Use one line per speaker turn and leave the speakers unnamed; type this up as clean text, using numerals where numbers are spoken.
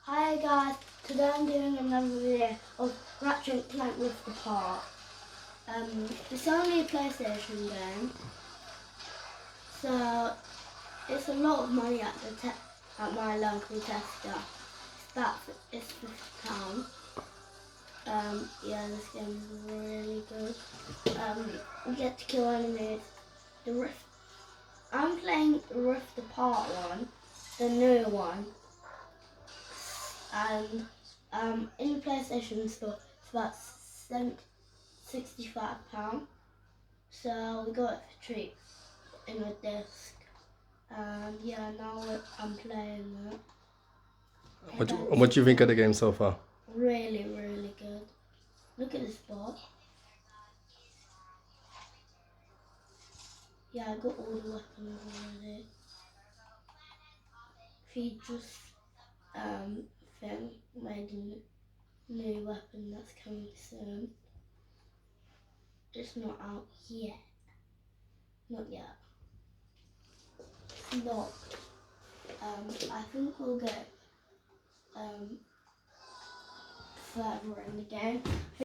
Hi guys, today I'm doing another video of Ratchet and Clank Rift Apart. It's only a PlayStation game, so it's a lot of money at at my local tester. It's £50. Yeah, this game is really good. You get to kill enemies. I'm playing the Rift Apart one, the new one. And in the PlayStation store it's about £65. So we got it for cheap in a disc. And yeah, now I'm playing it.
What do you think of the game so far?
Really, really good. Look at this bot. Yeah, I got all the weapons already. If you just made a new weapon that's coming soon. It's not out yet. Not yet. It's not. I think we'll get further in the game.